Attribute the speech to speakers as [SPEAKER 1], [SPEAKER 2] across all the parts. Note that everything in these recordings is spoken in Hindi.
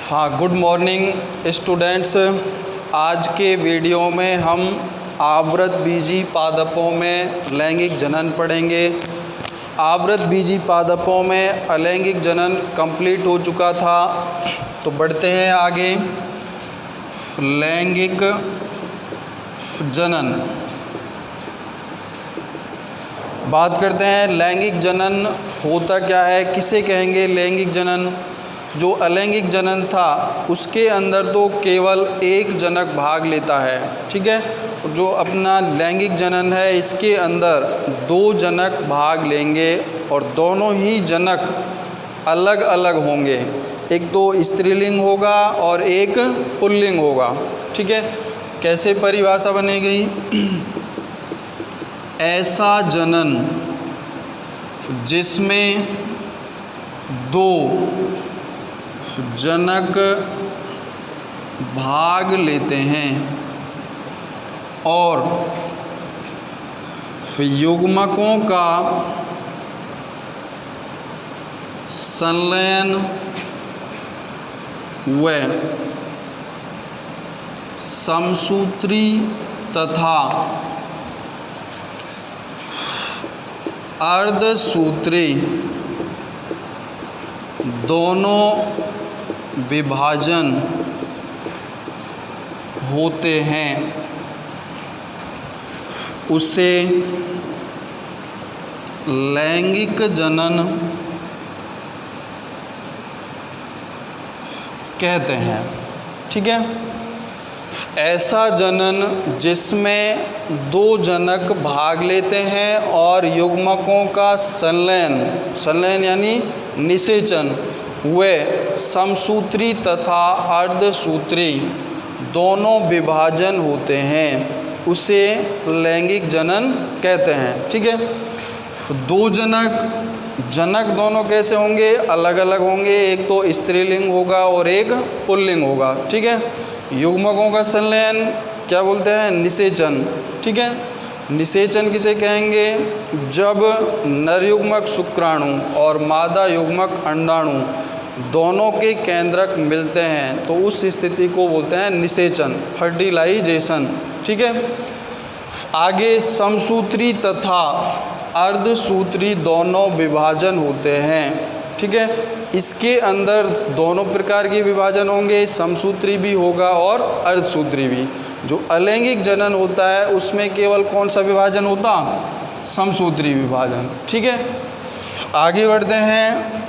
[SPEAKER 1] हाँ, गुड मॉर्निंग स्टूडेंट्स। आज के वीडियो में हम आवृतबीजी पादपों में लैंगिक जनन पढ़ेंगे। आवृतबीजी पादपों में अलैंगिक जनन कंप्लीट हो चुका था, तो बढ़ते हैं आगे। लैंगिक जनन बात करते हैं। लैंगिक जनन होता क्या है, किसे कहेंगे लैंगिक जनन? जो अलैंगिक जनन था उसके अंदर तो केवल एक जनक भाग लेता है, ठीक है। जो अपना लैंगिक जनन है इसके अंदर दो जनक भाग लेंगे और दोनों ही जनक अलग अलग होंगे। एक तो स्त्रीलिंग होगा और एक पुल्लिंग होगा, ठीक है। कैसे परिभाषा बनेगी? ऐसा जनन जिसमें दो जनक भाग लेते हैं और युग्मकों का संलयन व समसूत्री तथा अर्धसूत्री दोनों विभाजन होते हैं, उसे लैंगिक जनन कहते हैं, ठीक है। ऐसा जनन जिसमें दो जनक भाग लेते हैं और युग्मकों का संलयन यानी निषेचन व समसूत्री तथा अर्धसूत्री दोनों विभाजन होते हैं, उसे लैंगिक जनन कहते हैं, ठीक है। दो जनक दोनों कैसे होंगे? अलग अलग होंगे। एक तो स्त्रीलिंग होगा और एक पुल्लिंग होगा, ठीक है। युग्मकों का संलयन क्या बोलते हैं? निषेचन, ठीक है। निषेचन किसे कहेंगे? जब नर युग्मक शुक्राणु और मादा युग्मक अंडाणु दोनों के केंद्रक मिलते हैं तो उस स्थिति को बोलते हैं निषेचन, फर्टिलाइजेशन, ठीक है। आगे समसूत्री तथा अर्धसूत्री दोनों विभाजन होते हैं, ठीक है। इसके अंदर दोनों प्रकार के विभाजन होंगे, समसूत्री भी होगा और अर्धसूत्री भी। जो अलैंगिक जनन होता है उसमें केवल कौन सा विभाजन होता? समसूत्री विभाजन, ठीक है। आगे बढ़ते हैं।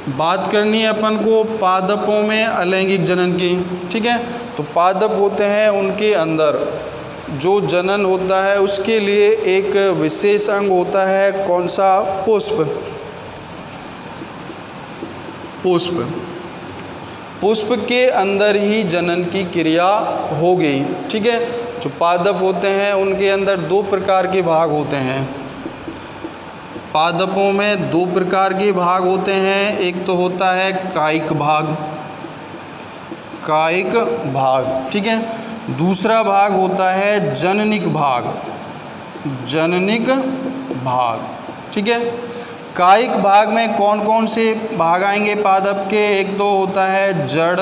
[SPEAKER 1] बात करनी है अपन को पादपों में अलैंगिक जनन की, ठीक है। तो पादप होते हैं, उनके अंदर जो जनन होता है उसके लिए एक विशेष अंग होता है, कौन सा? पुष्प के अंदर ही जनन की क्रिया होगी, ठीक है। जो पादप होते हैं उनके अंदर दो प्रकार के भाग होते हैं। पादपों में दो प्रकार के भाग होते हैं। एक तो होता है कायिक भाग, ठीक है। दूसरा भाग होता है जननिक भाग, ठीक है। कायिक भाग में कौन कौन से भाग आएंगे पादप के? एक तो होता है जड़,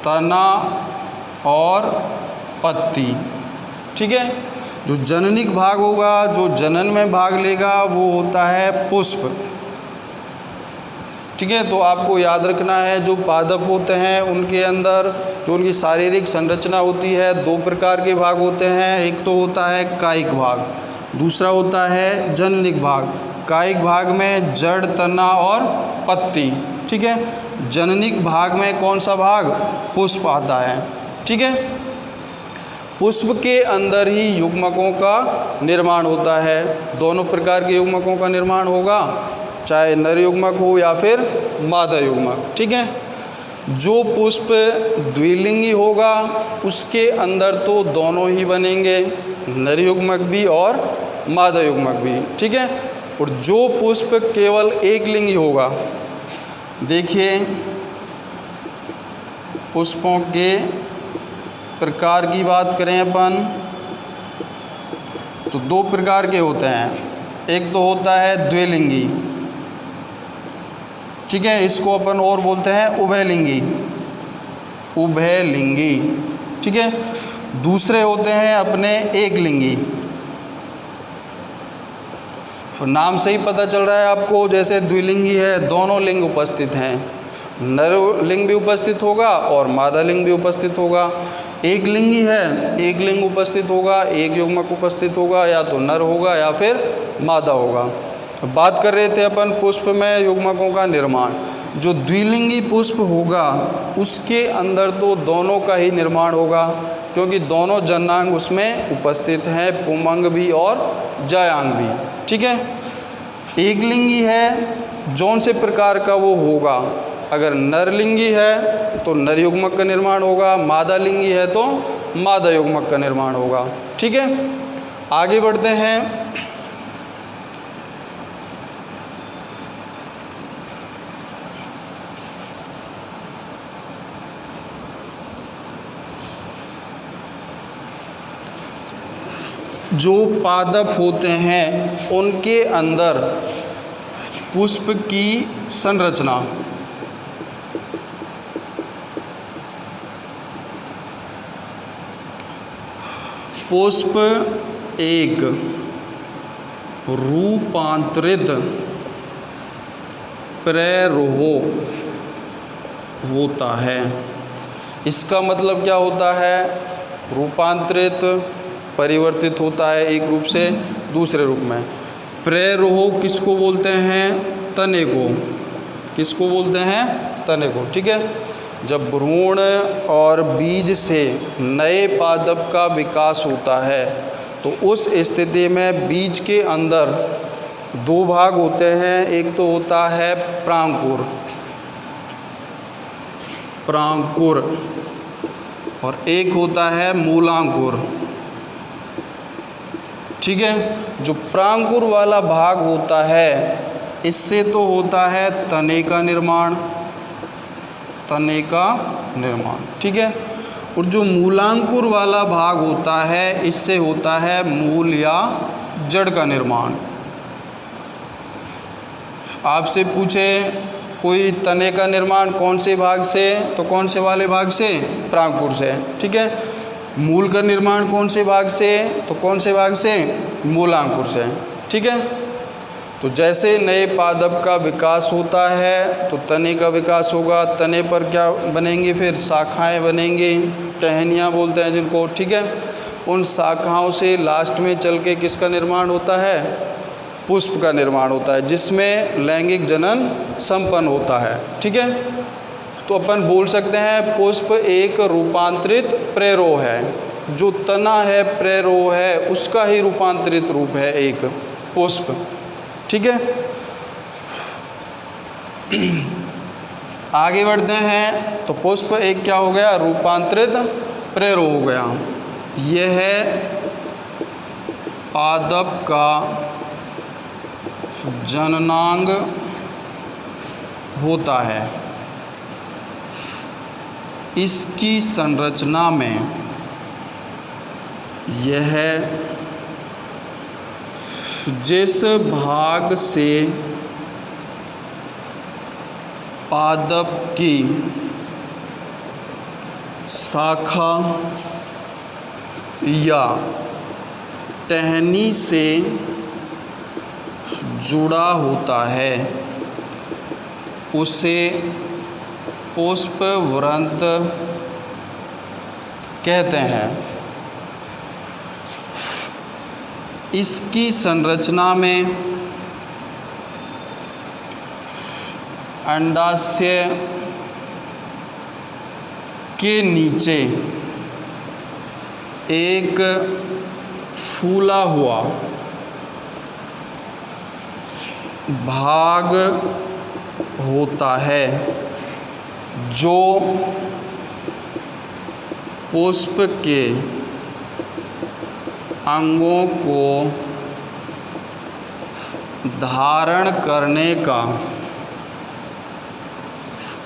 [SPEAKER 1] तना और पत्ती, ठीक है। जो जननिक भाग होगा, जो जनन में भाग लेगा, वो होता है पुष्प, ठीक है। तो आपको याद रखना है जो पादप होते हैं उनके अंदर जो उनकी शारीरिक संरचना होती है दो प्रकार के भाग होते हैं। एक तो होता है कायिक भाग, दूसरा होता है जननिक भाग। कायिक भाग में जड़, तना और पत्ती, ठीक है। जननिक भाग में कौन सा भाग? पुष्प आता है, ठीक है। पुष्प के अंदर ही युग्मकों का निर्माण होता है। दोनों प्रकार के युग्मकों का निर्माण होगा, चाहे नर युग्मक हो या फिर मादा युग्मक, ठीक है। जो पुष्प द्विलिंगी होगा उसके अंदर तो दोनों ही बनेंगे, नर युग्मक भी और मादा युग्मक भी, ठीक है। और जो पुष्प केवल एक लिंगी होगा, देखिए पुष्पों के प्रकार की बात करें अपन तो दो प्रकार के होते हैं। एक तो होता है द्विलिंगी, ठीक है, इसको अपन और बोलते हैं उभयलिंगी, उभयलिंगी। ठीक है, दूसरे होते हैं अपने एकलिंगी। नाम से ही पता चल रहा है आपको, जैसे द्विलिंगी है, दोनों लिंग उपस्थित हैं, नर लिंग भी उपस्थित होगा और मादा लिंग भी उपस्थित होगा। एक लिंगी है, एक लिंग उपस्थित होगा, एक युग्मक उपस्थित होगा, या तो नर होगा या फिर मादा होगा। बात कर रहे थे अपन पुष्प में युग्मकों का निर्माण। जो द्विलिंगी पुष्प होगा उसके अंदर तो दोनों का ही निर्माण होगा, क्योंकि दोनों जनांग उसमें उपस्थित हैं, पुंमंग भी और जयांग भी। ठीक है, एकलिंगी है, जौन से प्रकार का वो होगा, अगर नरलिंगी है तो नर युग्मक का निर्माण होगा, मादा लिंगी है तो मादा युग्मक का निर्माण होगा। ठीक है, आगे बढ़ते हैं। जो पादप होते हैं उनके अंदर पुष्प की संरचना, पुष्प एक रूपांतरित प्ररोह होता है। इसका मतलब क्या होता है? रूपांतरित, परिवर्तित होता है एक रूप से दूसरे रूप में। प्ररोह किसको बोलते हैं? तने को। किसको बोलते हैं? तने को। ठीक है, जब भ्रूण और बीज से नए पादप का विकास होता है तो उस स्थिति में बीज के अंदर दो भाग होते हैं। एक तो होता है प्रांकुर, प्रांकुर, और एक होता है मूलांकुर। ठीक है, जो प्रांकुर वाला भाग होता है इससे तो होता है तने का निर्माण, तने का निर्माण। ठीक है, और जो मूलांकुर वाला भाग होता है इससे होता है मूल या जड़ का निर्माण। आपसे पूछे कोई तने का निर्माण कौन से भाग से, तो कौन से वाले भाग से? प्रांकुर से। ठीक है, मूल का निर्माण कौन से भाग से, तो कौन से भाग से? मूलांकुर से। ठीक है, तो जैसे नए पादप का विकास होता है तो तने का विकास होगा, तने पर क्या बनेंगे? फिर शाखाएं बनेंगी, टहनियाँ बोलते हैं जिनको। ठीक है, उन शाखाओं से लास्ट में चल के किसका निर्माण होता है? पुष्प का निर्माण होता है, जिसमें लैंगिक जनन संपन्न होता है। ठीक है, तो अपन बोल सकते हैं पुष्प एक रूपांतरित प्ररोह है। जो तना है, प्ररोह है, उसका ही रूपांतरित रूप है एक पुष्प। ठीक है, आगे बढ़ते हैं। तो पुष्प एक क्या हो गया? रूपांतरित प्ररोह हो गया। यह है पादप का जननांग होता है। इसकी संरचना में यह जिस भाग से पादप की शाखा या टहनी से जुड़ा होता है उसे पुष्प वृंत कहते हैं। इसकी संरचना में अंडाशय के नीचे एक फूला हुआ भाग होता है जो पुष्प के अंगों को धारण करने का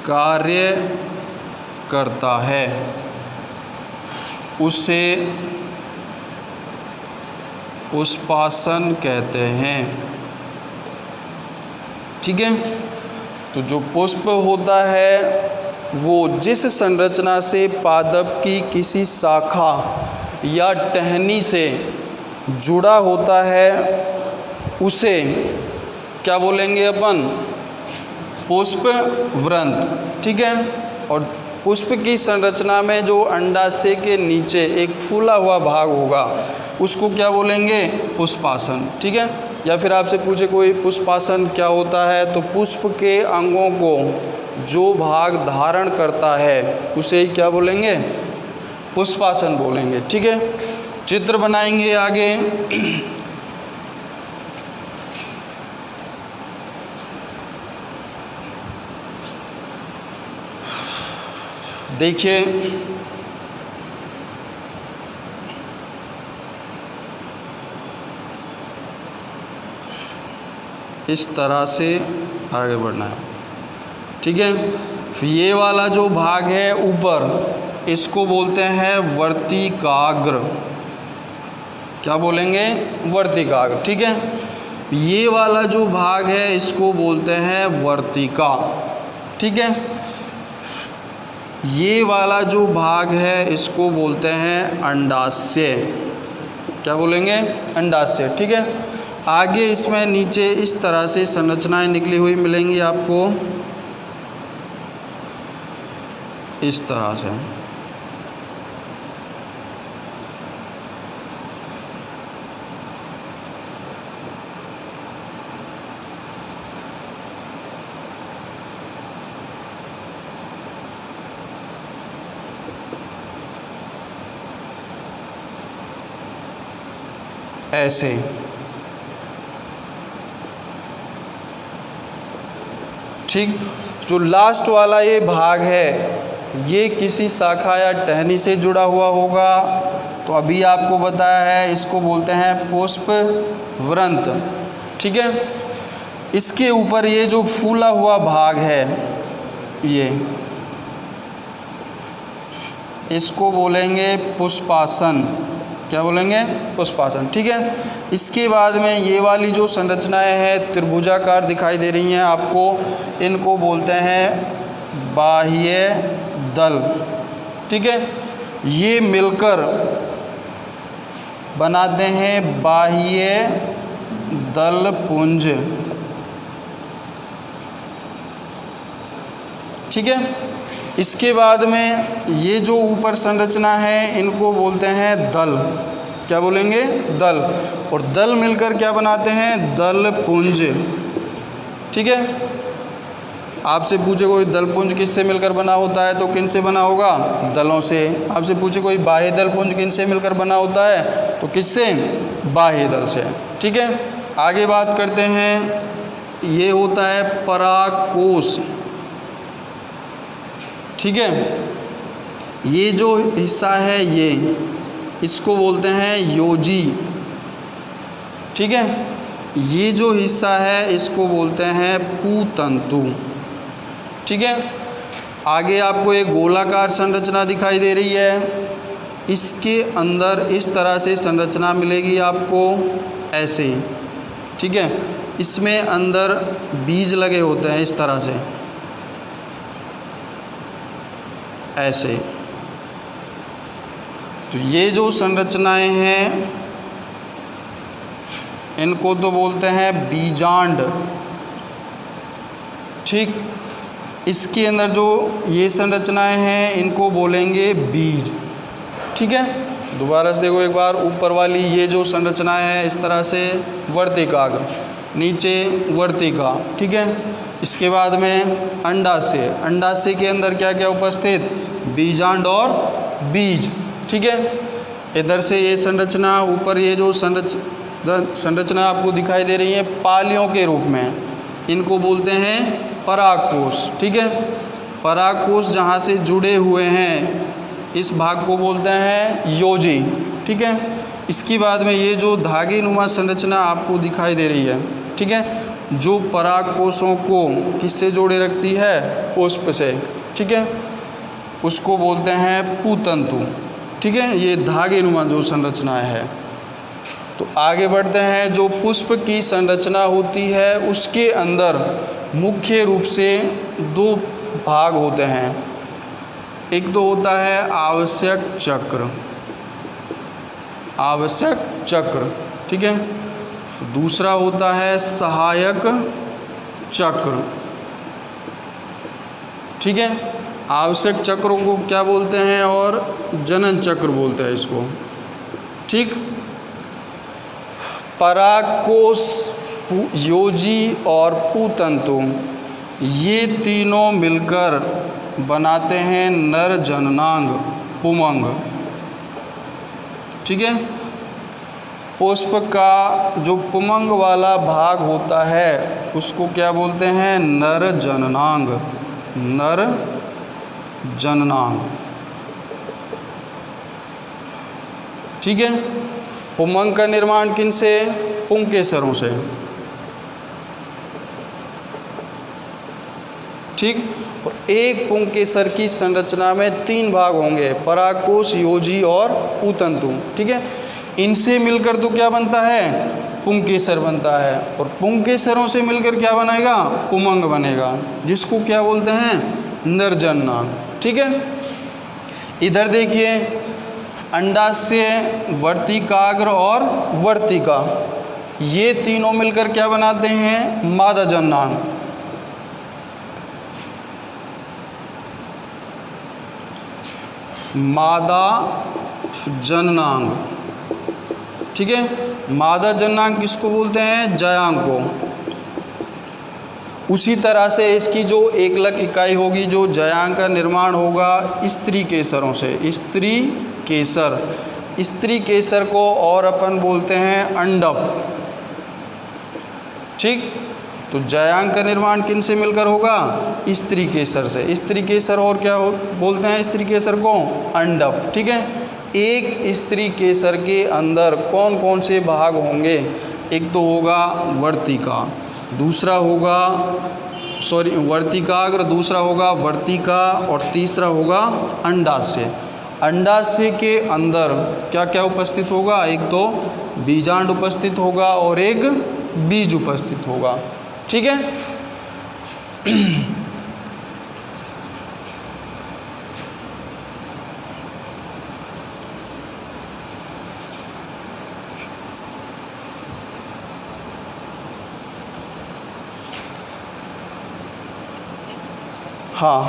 [SPEAKER 1] कार्य करता है। उसे पुष्पासन कहते हैं। ठीक है, तो जो पुष्प होता है वो जिस संरचना से पादप की किसी शाखा या टहनी से जुड़ा होता है उसे क्या बोलेंगे अपन? पुष्प वृंत। ठीक है। और पुष्प की संरचना में जो अंडाशय के नीचे एक फूला हुआ भाग होगा उसको क्या बोलेंगे? पुष्पासन। ठीक है। या फिर आपसे पूछे कोई पुष्पासन क्या होता है, तो पुष्प के अंगों को जो भाग धारण करता है उसे ही क्या बोलेंगे? पुष्पासन बोलेंगे। ठीक है। चित्र बनाएंगे आगे। देखिए इस तरह से आगे बढ़ना है। ठीक है। फिर ये वाला जो भाग है ऊपर, इसको बोलते हैं वर्तिकाग्र। क्या बोलेंगे? वर्तिकाग्र। ठीक है। ये वाला जो भाग है इसको बोलते हैं वर्तिका। ठीक है। ये वाला जो भाग है इसको बोलते हैं अंडाशय। क्या बोलेंगे? अंडाशय। ठीक है। आगे इसमें नीचे इस तरह से संरचनाएं निकली हुई मिलेंगी आपको, इस तरह से। ऐसे। ठीक। जो लास्ट वाला ये भाग है ये किसी शाखा या टहनी से जुड़ा हुआ होगा, तो अभी आपको बताया है इसको बोलते हैं पुष्प वृंत। ठीक है। इसके ऊपर ये जो फूला हुआ भाग है ये, इसको बोलेंगे पुष्पासन। क्या बोलेंगे? पुष्पासन। ठीक है। इसके बाद में ये वाली जो संरचनाएं हैं त्रिभुजाकार दिखाई दे रही हैं आपको, इनको बोलते हैं बाह्य दल। ठीक है। ये मिलकर बनाते हैं बाह्य दल पुंज। ठीक है। इसके बाद में ये जो ऊपर संरचना है इनको बोलते हैं दल। क्या बोलेंगे? दल। और दल मिलकर क्या बनाते हैं? दल पुंज। ठीक है। आपसे पूछे कोई दल पुंज किससे मिलकर बना होता है, तो किन से बना होगा? दलों से। आपसे पूछे कोई बाह्य दल पुंज किन से मिलकर बना होता है, तो किससे? बाह्य दल से। ठीक है। आगे बात करते हैं, ये होता है परागकोश। ठीक है। ये जो हिस्सा है ये, इसको बोलते हैं योजी। ठीक है। ये जो हिस्सा है इसको बोलते हैं पूतंतु। ठीक है। आगे आपको एक गोलाकार संरचना दिखाई दे रही है, इसके अंदर इस तरह से संरचना मिलेगी आपको, ऐसे। ठीक है। इसमें अंदर बीज लगे होते हैं इस तरह से, ऐसे। तो ये जो संरचनाएं हैं इनको तो बोलते हैं बीजांड। ठीक। इसके अंदर जो ये संरचनाएं हैं इनको बोलेंगे बीज। ठीक है। दोबारा से देखो एक बार, ऊपर वाली ये जो संरचनाएं हैं इस तरह से वर्तिकाग्र, नीचे वर्तिका। ठीक है। इसके बाद में अंडाशय। अंडाशय के अंदर क्या क्या उपस्थित? बीजांड और बीज। ठीक है। इधर से ये संरचना, ऊपर ये जो संरचना आपको दिखाई दे रही है पालियों के रूप में, इनको बोलते हैं परागकोश। ठीक है। परागकोश जहाँ से जुड़े हुए हैं इस भाग को बोलते हैं योजी। ठीक है। इसके बाद में ये जो धागे नुमा संरचना आपको दिखाई दे रही है, ठीक है, जो परागकोशों को किससे जोड़े रखती है? पुष्प से। ठीक है। उसको बोलते हैं पूतंतु। ठीक है। ये धागे नुमा जो संरचना है। तो आगे बढ़ते हैं, जो पुष्प की संरचना होती है उसके अंदर मुख्य रूप से दो भाग होते हैं। एक तो होता है आवश्यक चक्र, आवश्यक चक्र, ठीक है। दूसरा होता है सहायक चक्र, ठीक है। आवश्यक चक्रों को क्या बोलते हैं और जनन चक्र बोलते हैं इसको, ठीक। परागकोश, योजी और पूतंतु, ये तीनों मिलकर बनाते हैं नर जननांग पुमंग, ठीक है। पुष्प का जो पुमंग वाला भाग होता है उसको क्या बोलते हैं? नर जननांग, नर जननांग, ठीक है। पुमंग का निर्माण किन से? पुंकेसरों से, ठीक। और एक पुंकेसर की संरचना में 3 भाग होंगे, परागकोश, योजी और पूतंतु, ठीक है। इनसे मिलकर तो क्या बनता है? पुंकेसर बनता है, और पुंकेसरों से मिलकर क्या बनेगा? पुमंग बनेगा, जिसको क्या बोलते हैं? नरजननांग, ठीक है। इधर देखिए, अंडाशय, वर्तिकाग्र और वर्तिका, ये तीनों मिलकर क्या बनाते हैं? मादा जननांग। मादा जननांग, ठीक है। मादा जननांग किसको बोलते हैं? जयांग को। उसी तरह से इसकी जो एकलक इकाई होगी, जो जयांग का निर्माण होगा स्त्री केसरों से, स्त्री केसर। स्त्री केसर को और अपन बोलते हैं अंडप, ठीक। तो जयांग का निर्माण किन से मिलकर होगा? स्त्री केसर से। स्त्री केसर और क्या बोलते हैं स्त्री केसर को? अंडप, ठीक है। एक स्त्री केसर के अंदर कौन कौन से भाग होंगे? एक तो होगा वर्तिका, दूसरा होगा वर्तिकाग्र, दूसरा होगा वर्तिका, और तीसरा होगा अंडाशय। अंडाशय के अंदर क्या क्या उपस्थित होगा? एक तो बीजांड उपस्थित होगा और एक बीज उपस्थित होगा, ठीक है। हाँ,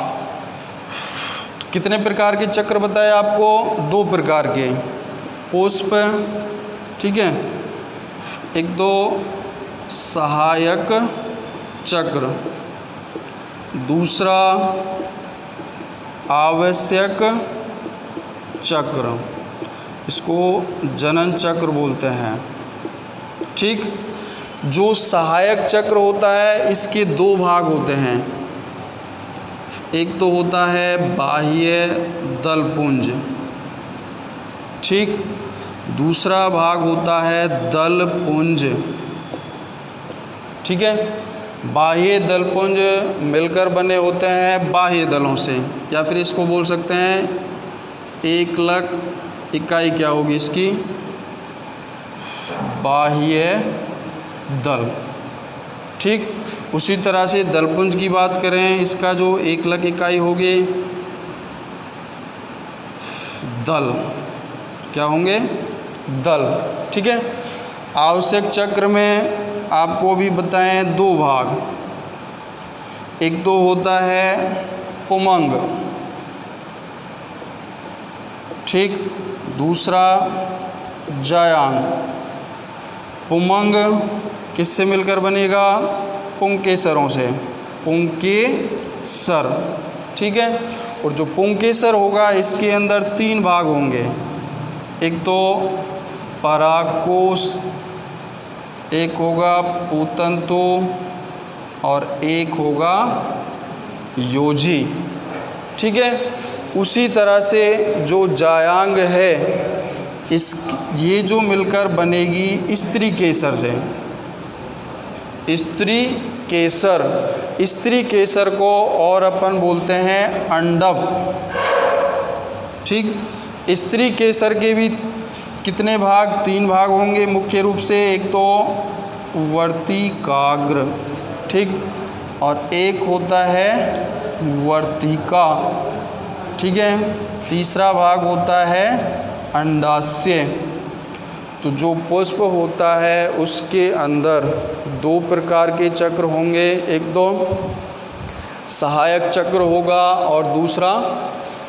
[SPEAKER 1] तो कितने प्रकार के चक्र बताए आपको? 2 प्रकार के, पुष्प, ठीक है। एक तो सहायक चक्र, दूसरा आवश्यक चक्र, इसको जनन चक्र बोलते हैं, ठीक। जो सहायक चक्र होता है इसके 2 भाग होते हैं। एक तो होता है बाह्य दलपुंज, ठीक। दूसरा भाग होता है दलपुंज, ठीक है। बाह्य दलपुंज मिलकर बने होते हैं बाह्य दलों से, या फिर इसको बोल सकते हैं एकलक इकाई क्या होगी इसकी? बाह्य दल, ठीक। उसी तरह से दलपुंज की बात करें, इसका जो एकलक इकाई होगी दल, क्या होंगे? दल, ठीक है। आवश्यक चक्र में आपको भी बताएं 2 भाग, एक तो होता है पुमंग, ठीक। दूसरा जयांग। पुमंग किससे मिलकर बनेगा? पुंकेसरों से, पुंकेसर, ठीक है। और जो पुंकेसर होगा इसके अंदर 3 भाग होंगे, एक तो परागकोश, एक होगा पूतंतु और एक होगा योजी, ठीक है। उसी तरह से जो जायांग है ये जो मिलकर बनेगी स्त्री केसर से, स्त्री केसर। स्त्री केसर को और अपन बोलते हैं अंडप, ठीक। स्त्री केसर के भी कितने भाग? 3 भाग होंगे मुख्य रूप से, एक तो वर्तिकाग्र, ठीक। और एक होता है वर्तिका, ठीक है। तीसरा भाग होता है अंडाशय। तो जो पुष्प होता है उसके अंदर दो प्रकार के चक्र होंगे, एक तो सहायक चक्र होगा और दूसरा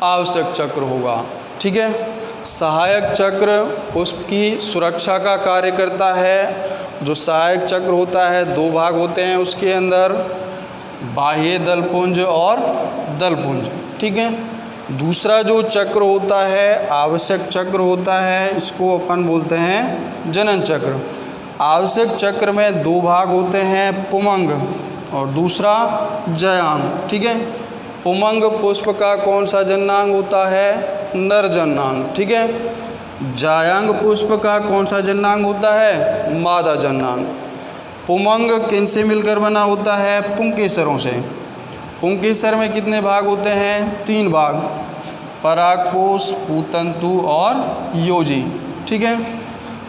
[SPEAKER 1] आवश्यक चक्र होगा, ठीक है। सहायक चक्र पुष्प की सुरक्षा का कार्य करता है। जो सहायक चक्र होता है दो भाग होते हैं उसके अंदर, बाह्य दलपुंज और दलपुंज, ठीक है। दूसरा जो चक्र होता है आवश्यक चक्र होता है, इसको अपन बोलते हैं जनन चक्र। आवश्यक चक्र में दो भाग होते हैं, पुमंग और दूसरा जयांग, ठीक है। पुमंग पुष्प का कौन सा जननांग होता है? नर जननांग, ठीक है। जयांग पुष्प का कौन सा जननांग होता है? मादा जननांग। पुमंग किन से मिलकर बना होता है? पुंकेसरों से। पुंकेसर में कितने भाग होते हैं? 3 भाग, परागकोश, पूतंतु और योजी, ठीक है।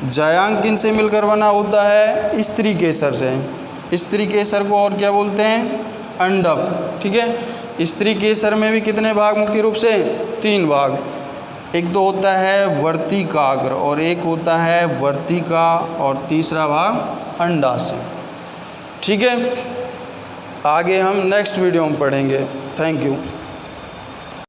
[SPEAKER 1] जयांग किन से मिलकर बना होता है? स्त्री केसर से। स्त्री केसर को और क्या बोलते हैं? अंडक, ठीक है। स्त्री केसर में भी कितने भाग मुख्य रूप से? 3 भाग। एक तो होता है वर्तिकाग्र और एक होता है वर्तिका और तीसरा भाग अंडाशय, ठीक है। आगे हम नेक्स्ट वीडियो में पढ़ेंगे। Thank you.